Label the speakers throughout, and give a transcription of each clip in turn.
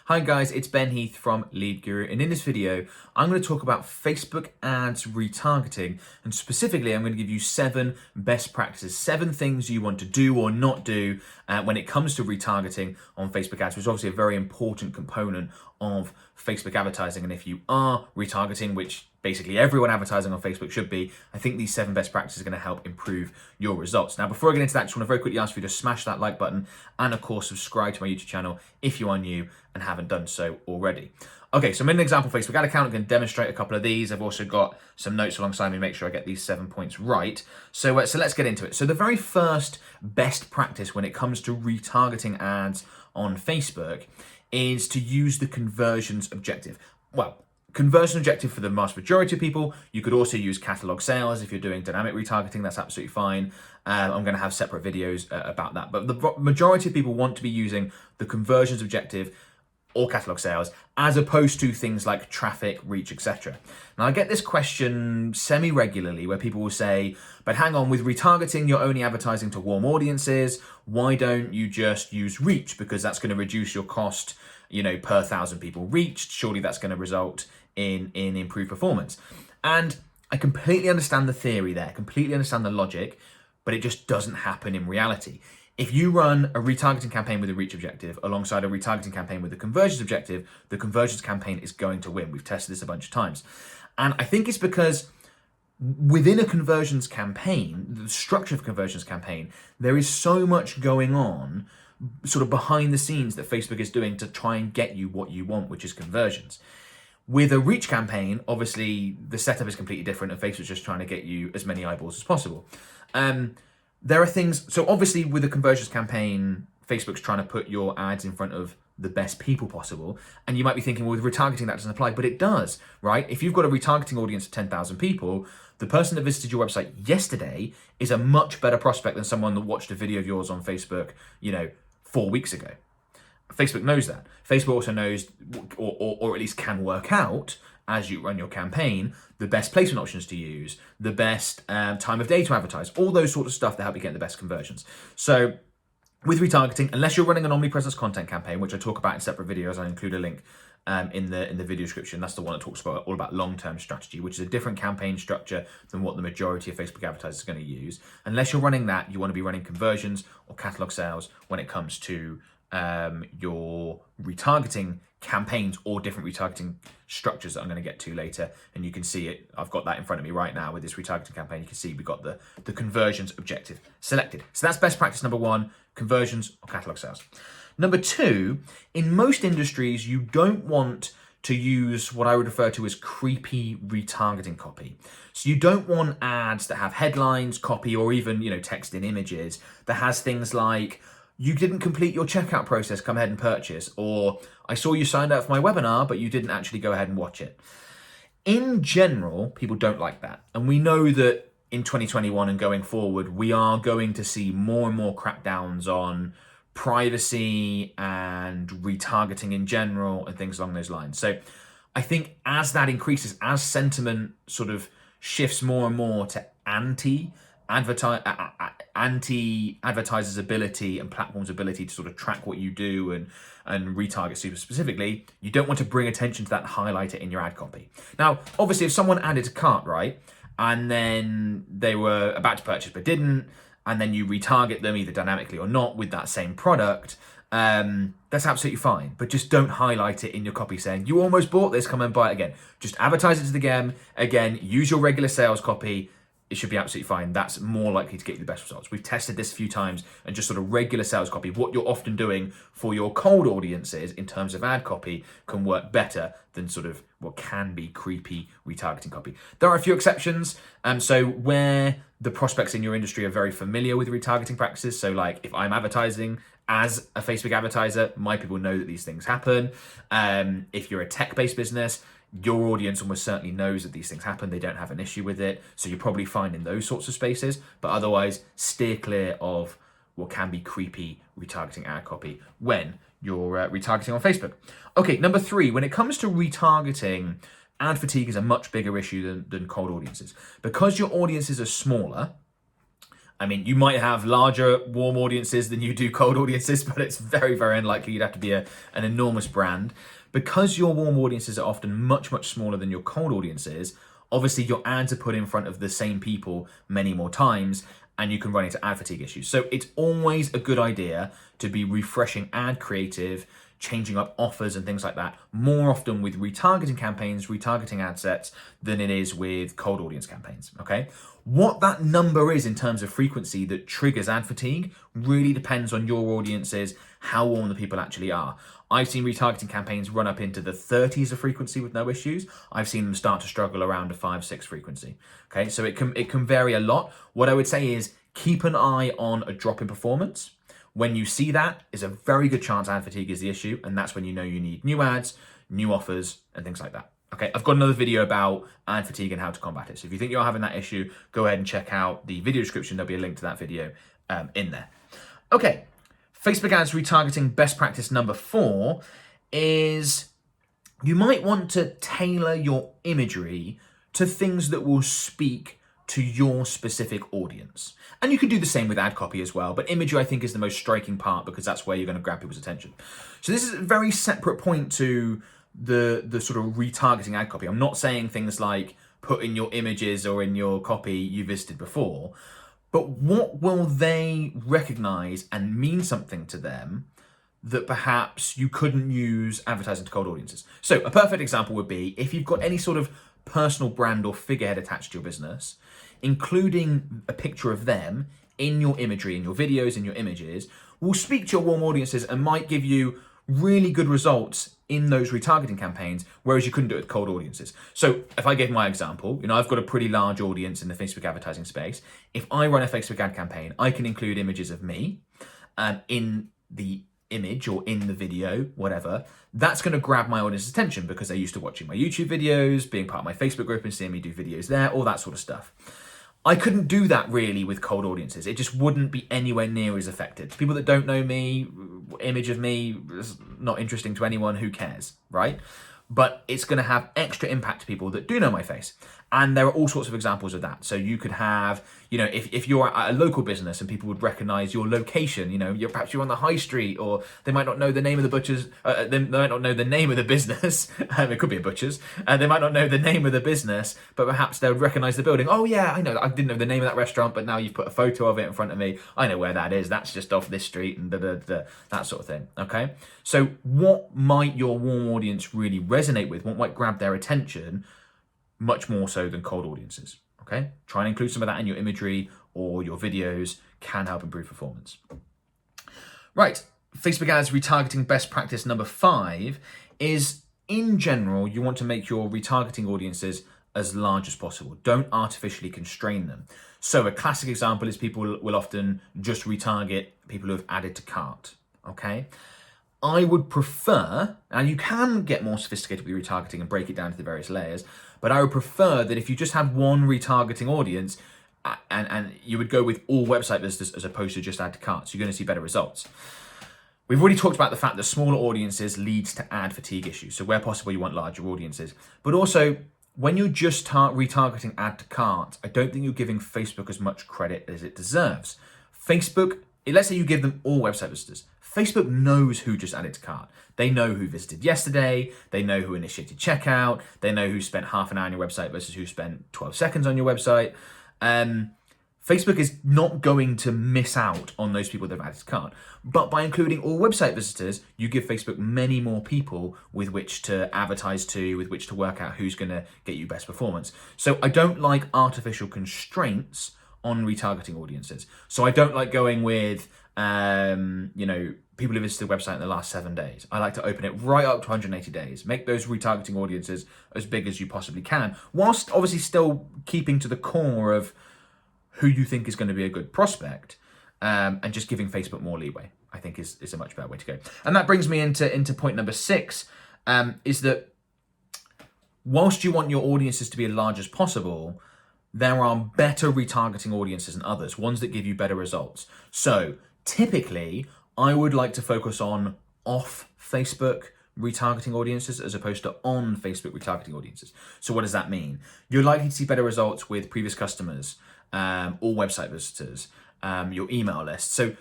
Speaker 1: Hi guys, it's Ben Heath from Lead Guru, and in this video, I'm going to talk about Facebook ads retargeting, and specifically, I'm going to give you 7 best practices, 7 things you want to do or not do when it comes to retargeting on Facebook ads, which is obviously a very important component of Facebook advertising. And if you are retargeting, which basically everyone advertising on Facebook should be, I think these 7 best practices are going to help improve your results. Now, before I get into that, I just want to very quickly ask you to smash that like button and of course subscribe to my YouTube channel if you are new and haven't done so already. Okay, so I'm in an example Facebook ad account. I'm going to demonstrate a couple of these. I've also got some notes alongside me to make sure I get these 7 points right. So let's get into it. So the very first best practice when it comes to retargeting ads on Facebook is to use the conversions objective. Well, conversion objective for the vast majority of people. You could also use catalog sales if you're doing dynamic retargeting. That's absolutely fine. I'm going to have separate videos about that. But the majority of people want to be using the conversions objective or catalog sales, as opposed to things like traffic, reach, etc. Now, I get this question semi-regularly where people will say, but hang on, with retargeting, you're only advertising to warm audiences. Why don't you just use reach? Because that's going to reduce your cost, per 1,000 people reached. Surely that's going to result in improved performance. And I completely understand the theory there, completely understand the logic, but it just doesn't happen in reality. If you run a retargeting campaign with a reach objective alongside a retargeting campaign with a conversions objective, the conversions campaign is going to win. We've tested this a bunch of times. And I think it's because within a conversions campaign, the structure of a conversions campaign, there is so much going on sort of behind the scenes that Facebook is doing to try and get you what you want, which is conversions. With a reach campaign, obviously the setup is completely different and Facebook's just trying to get you as many eyeballs as possible. There are things, so obviously with a conversions campaign, Facebook's trying to put your ads in front of the best people possible. And you might be thinking, well, with retargeting that doesn't apply, but it does, right? If you've got a retargeting audience of 10,000 people, the person that visited your website yesterday is a much better prospect than someone that watched a video of yours on Facebook, 4 weeks ago. Facebook knows that. Facebook also knows, or at least can work out, as you run your campaign, the best placement options to use, the best time of day to advertise, all those sorts of stuff that help you get the best conversions. So with retargeting, unless you're running an omnipresence content campaign, which I talk about in separate videos, I include a link in the video description. That's the one that talks about all about long-term strategy, which is a different campaign structure than what the majority of Facebook advertisers are going to use. Unless you're running that, you want to be running conversions or catalog sales when it comes to your retargeting campaigns or different retargeting structures that I'm going to get to later. And you can see it. I've got that in front of me right now with this retargeting campaign. You can see we've got the conversions objective selected. So that's best practice number 1, conversions or catalog sales. Number 2, in most industries, you don't want to use what I would refer to as creepy retargeting copy. So you don't want ads that have headlines, copy, or even, text in images that has things like, you didn't complete your checkout process, come ahead and purchase. Or I saw you signed up for my webinar, but you didn't actually go ahead and watch it. In general, people don't like that. And we know that in 2021 and going forward, we are going to see more and more crackdowns on privacy and retargeting in general and things along those lines. So I think as that increases, as sentiment sort of shifts more and more to anti-advertisers' ability and platforms' ability to sort of track what you do and retarget super specifically, you don't want to bring attention to that and highlight it in your ad copy. Now, obviously, if someone added to cart, right, and then they were about to purchase but didn't, and then you retarget them either dynamically or not with that same product, that's absolutely fine. But just don't highlight it in your copy saying, you almost bought this, come and buy it again. Just advertise it to the game. Again, use your regular sales copy. It should be absolutely fine. That's more likely to get you the best results. We've tested this a few times, and just sort of regular sales copy, what you're often doing for your cold audiences in terms of ad copy, can work better than sort of what can be creepy retargeting copy. There are a few exceptions. So where the prospects in your industry are very familiar with retargeting practices, so like if I'm advertising as a Facebook advertiser, my people know that these things happen. If you're a tech-based business, your audience almost certainly knows that these things happen. They don't have an issue with it. So you're probably fine in those sorts of spaces, but otherwise steer clear of what can be creepy retargeting ad copy when you're retargeting on Facebook. Okay, number 3, when it comes to retargeting, ad fatigue is a much bigger issue than cold audiences. Because your audiences are smaller, I mean, you might have larger warm audiences than you do cold audiences, but it's very, very unlikely you'd have to be an enormous brand. Because your warm audiences are often much, much smaller than your cold audiences, obviously your ads are put in front of the same people many more times, and you can run into ad fatigue issues. So it's always a good idea to be refreshing ad creative, changing up offers and things like that more often with retargeting campaigns, retargeting ad sets, than it is with cold audience campaigns, okay? What that number is in terms of frequency that triggers ad fatigue really depends on your audiences, how warm the people actually are. I've seen retargeting campaigns run up into the 30s of frequency with no issues. I've seen them start to struggle around a 5-6 frequency. Okay, so it can vary a lot. What I would say is keep an eye on a drop in performance. When you see that, is a very good chance ad fatigue is the issue, and that's when you know you need new ads, new offers, and things like that. Okay, I've got another video about ad fatigue and how to combat it. So if you think you're having that issue, go ahead and check out the video description. There'll be a link to that video in there. Okay, Facebook ads retargeting best practice number 4 is you might want to tailor your imagery to things that will speak to your specific audience. And you can do the same with ad copy as well, but imagery I think is the most striking part because that's where you're going to grab people's attention. So this is a very separate point to the sort of retargeting ad copy. I'm not saying things like put in your images or in your copy you visited before, but what will they recognize and mean something to them that perhaps you couldn't use advertising to cold audiences? So a perfect example would be if you've got any sort of personal brand or figurehead attached to your business, including a picture of them in your imagery, in your videos, in your images, will speak to your warm audiences and might give you really good results in those retargeting campaigns, whereas you couldn't do it with cold audiences. So if I give my example, I've got a pretty large audience in the Facebook advertising space. If I run a Facebook ad campaign, I can include images of me in the image or in the video, whatever. That's going to grab my audience's attention because they're used to watching my YouTube videos, being part of my Facebook group and seeing me do videos there, all that sort of stuff. I couldn't do that really with cold audiences. It just wouldn't be anywhere near as effective. To people that don't know me, image of me is not interesting to anyone, who cares, right? But it's going to have extra impact to people that do know my face. And there are all sorts of examples of that. So you could have, if you're at a local business and people would recognize your location, perhaps you're on the high street, or they might not know the name of the butcher's, they might not know the name of the business. It could be a butcher's. They might not know the name of the business, but perhaps they'll recognize the building. Oh yeah, I know. I didn't know the name of that restaurant, but now you've put a photo of it in front of me. I know where that is. That's just off this street and that sort of thing. Okay. So what might your warm audience really resonate with? What might grab their attention much more so than cold audiences? Okay, try and include some of that in your imagery or your videos, can help improve performance. Right, Facebook ads retargeting best practice number 5 is, in general, you want to make your retargeting audiences as large as possible. Don't artificially constrain them. So a classic example is people will often just retarget people who have added to cart, okay? I would prefer, and you can get more sophisticated with retargeting and break it down to the various layers, but I would prefer that if you just have one retargeting audience, and you would go with all website visitors as opposed to just add to cart, so you're going to see better results. We've already talked about the fact that smaller audiences leads to ad fatigue issues, so where possible you want larger audiences. But also, when you're just retargeting add to cart, I don't think you're giving Facebook as much credit as it deserves. Facebook, let's say you give them all website visitors. Facebook knows who just added to cart. They know who visited yesterday. They know who initiated checkout. They know who spent half an hour on your website versus who spent 12 seconds on your website. Facebook is not going to miss out on those people that have added to cart. But by including all website visitors, you give Facebook many more people with which to advertise to, with which to work out who's going to get you best performance. So I don't like artificial constraints on retargeting audiences. So I don't like going with, people who visited the website in the last 7 days. I like to open it right up to 180 days. Make those retargeting audiences as big as you possibly can, whilst obviously still keeping to the core of who you think is going to be a good prospect, and just giving Facebook more leeway, I think is a much better way to go. And that brings me into point number 6, is that whilst you want your audiences to be as large as possible, there are better retargeting audiences than others, ones that give you better results. So typically, I would like to focus on off Facebook retargeting audiences as opposed to on Facebook retargeting audiences. So what does that mean? You're likely to see better results with previous customers, or website visitors, your email list. So,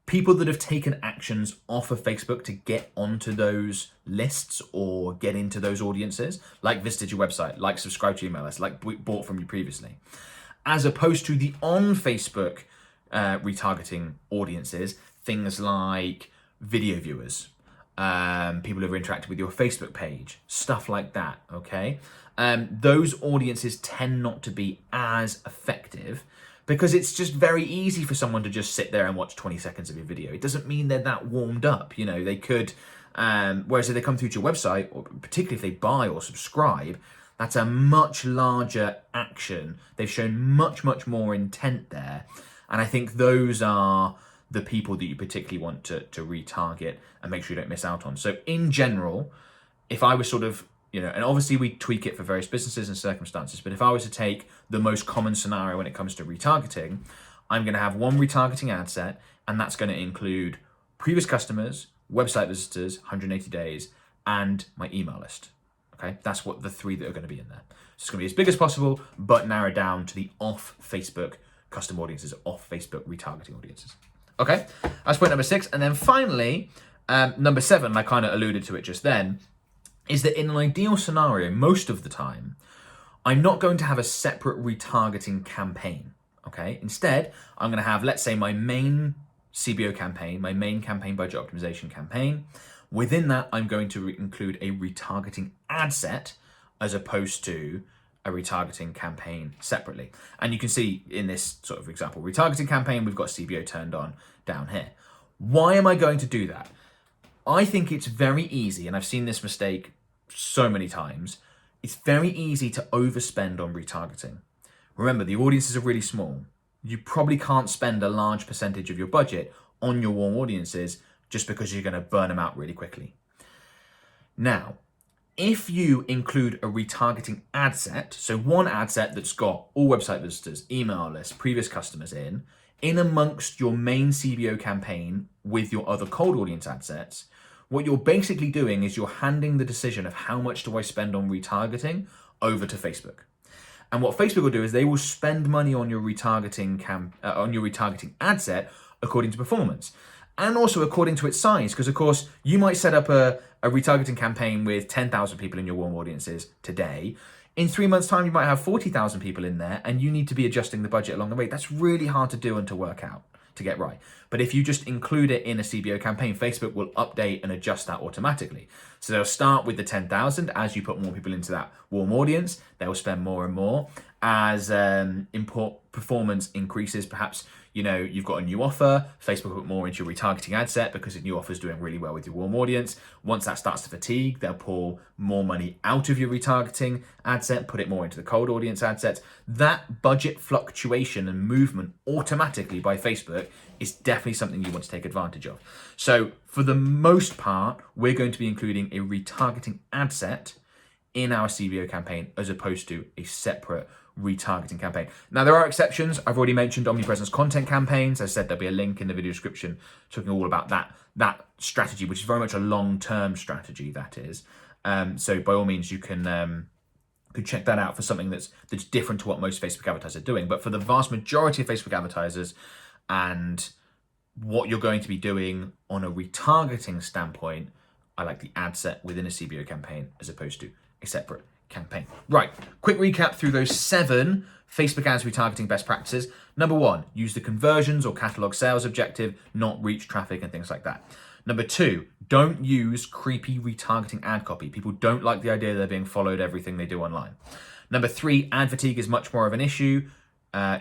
Speaker 1: people that have taken actions off of Facebook to get onto those lists or get into those audiences, like visited your website, like subscribed to your email list, like bought from you previously, as opposed to the on Facebook retargeting audiences, things like video viewers, people who have interacted with your Facebook page, stuff like that, okay? Those audiences tend not to be as effective because it's just very easy for someone to just sit there and watch 20 seconds of your video. It doesn't mean they're that warmed up. They could, whereas if they come through to your website, or particularly if they buy or subscribe, that's a much larger action. They've shown much, much more intent there. And I think those are the people that you particularly want to retarget and make sure you don't miss out on. So in general, if I was sort of, and obviously we tweak it for various businesses and circumstances, but if I was to take the most common scenario when it comes to retargeting, I'm going to have one retargeting ad set, and that's going to include previous customers, website visitors, 180 days, and my email list. Okay, that's what the three that are going to be in there. So it's going to be as big as possible, but narrowed down to the off Facebook custom audiences, off Facebook retargeting audiences. Okay, that's point number 6. And then finally, number 7, I kind of alluded to it just then, is that in an ideal scenario, most of the time, I'm not going to have a separate retargeting campaign, okay? Instead, I'm going to have, let's say, my main CBO campaign, my main campaign budget optimization campaign. Within that, I'm going to include a retargeting ad set as opposed to a retargeting campaign separately. And you can see in this sort of example retargeting campaign, we've got CBO turned on down here. Why am I going to do that? I think it's very easy, and I've seen this mistake so many times, it's very easy to overspend on retargeting. Remember, the audiences are really small. You probably can't spend a large percentage of your budget on your warm audiences just because you're going to burn them out really quickly. Now, if you include a retargeting ad set, so one ad set that's got all website visitors, email lists, previous customers in amongst your main CBO campaign with your other cold audience ad sets, what you're basically doing is you're handing the decision of how much do I spend on retargeting over to Facebook. And what Facebook will do is they will spend money on your retargeting ad set according to performance and also according to its size. Because of course you might set up a retargeting campaign with 10,000 people in your warm audiences today. In 3 months' time, you might have 40,000 people in there and you need to be adjusting the budget along the way. That's really hard to do and to work out, to get right. But if you just include it in a CBO campaign, Facebook will update and adjust that automatically. So they'll start with the 10,000. As you put more people into that warm audience, they'll spend more and more. As performance increases, perhaps you've got a new offer, Facebook will put more into your retargeting ad set because the new offer is doing really well with your warm audience. Once that starts to fatigue, they'll pull more money out of your retargeting ad set, put it more into the cold audience ad sets. That budget fluctuation and movement automatically by Facebook is definitely something you want to take advantage of. So for the most part, we're going to be including a retargeting ad set in our CBO campaign as opposed to a separate retargeting campaign. Now, there are exceptions. I've already mentioned omnipresence content campaigns. I said there'll be a link in the video description talking all about that strategy, which is very much a long-term strategy, that is. So by all means, you can could check that out for something that's different to what most Facebook advertisers are doing. But for the vast majority of Facebook advertisers and what you're going to be doing on a retargeting standpoint, I like the ad set within a CBO campaign as opposed to a separate campaign. Right, quick recap through those 7 Facebook ads retargeting best practices. Number 1, use the conversions or catalog sales objective, not reach traffic and things like that. Number 2, don't use creepy retargeting ad copy. People don't like the idea they're being followed everything they do online. Number 3, ad fatigue is much more of an issue.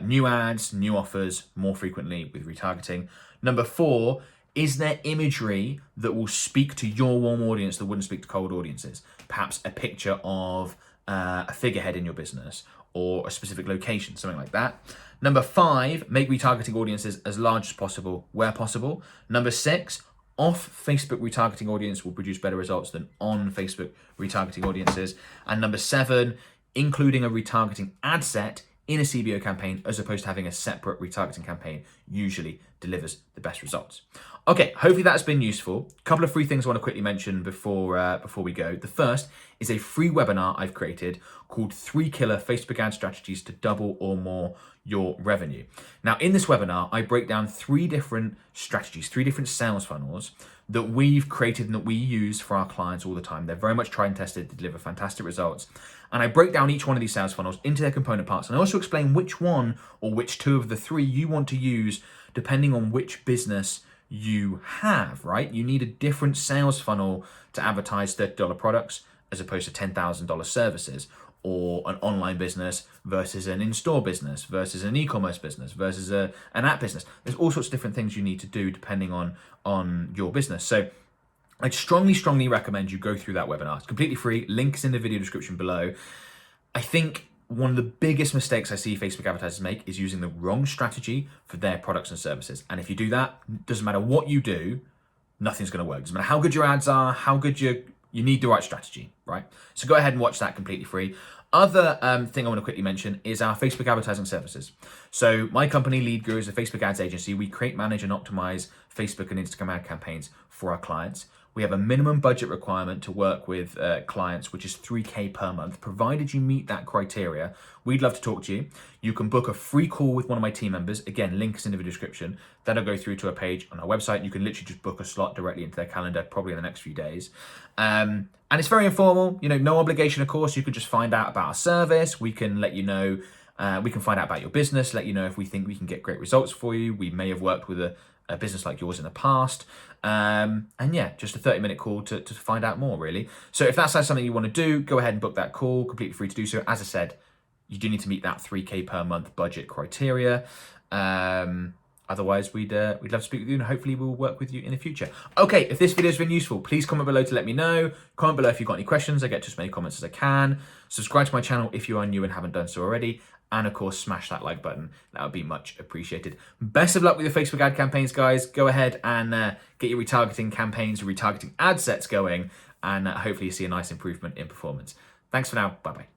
Speaker 1: New ads, new offers more frequently with retargeting. Number 4, is there imagery that will speak to your warm audience that wouldn't speak to cold audiences? Perhaps a picture of a figurehead in your business or a specific location, something like that. Number 5, make retargeting audiences as large as possible where possible. Number 6, off Facebook retargeting audience will produce better results than on Facebook retargeting audiences. And number 7, including a retargeting ad set in a CBO campaign as opposed to having a separate retargeting campaign usually delivers the best results. Okay, hopefully that's been useful. A couple of free things I want to quickly mention before we go. The first is a free webinar I've created called 3 Killer Facebook Ad Strategies to Double or More Your Revenue. Now, in this webinar, I break down 3 different strategies, 3 different sales funnels that we've created and that we use for our clients all the time. They're very much tried and tested to deliver fantastic results. And I break down each one of these sales funnels into their component parts. And I also explain which one or which 2 of the 3 you want to use depending on which business you have, right? You need a different sales funnel to advertise $30 products as opposed to $10,000 services, or an online business versus an in-store business versus an e-commerce business versus an app business. There's all sorts of different things you need to do depending on your business. So I strongly recommend you go through that webinar. It's completely free. Links in the video description below. I think one of the biggest mistakes I see Facebook advertisers make is using the wrong strategy for their products and services. And if you do that, doesn't matter what you do, nothing's going to work. Doesn't matter how good your ads are, how good you need the right strategy, right? So go ahead and watch that completely free. Other thing I want to quickly mention is our Facebook advertising services. So my company, Lead Guru, is a Facebook ads agency. We create, manage, and optimize Facebook and Instagram ad campaigns for our clients. We have a minimum budget requirement to work with clients, which is $3K per month. Provided you meet that criteria, we'd love to talk to you. You can book a free call with one of my team members. Again, links in the video description. That'll go through to a page on our website. You can literally just book a slot directly into their calendar, probably in the next few days. And it's very informal, no obligation, of course. You can just find out about our service. We can let you know, we can find out about your business, let you know if we think we can get great results for you. We may have worked with a business like yours in the past. And yeah, just a 30-minute call to find out more, really. So if that's something you want to do, go ahead and book that call, completely free to do so. As I said, you do need to meet that 3K per month budget criteria. Otherwise, we'd love to speak with you, and hopefully we'll work with you in the future. Okay, if this video has been useful, please comment below to let me know. Comment below if you've got any questions. I get to as many comments as I can. Subscribe to my channel if you are new and haven't done so already. And of course, smash that like button. That would be much appreciated. Best of luck with your Facebook ad campaigns, guys. Go ahead and get your retargeting campaigns, retargeting ad sets going, and hopefully you see a nice improvement in performance. Thanks for now. Bye-bye.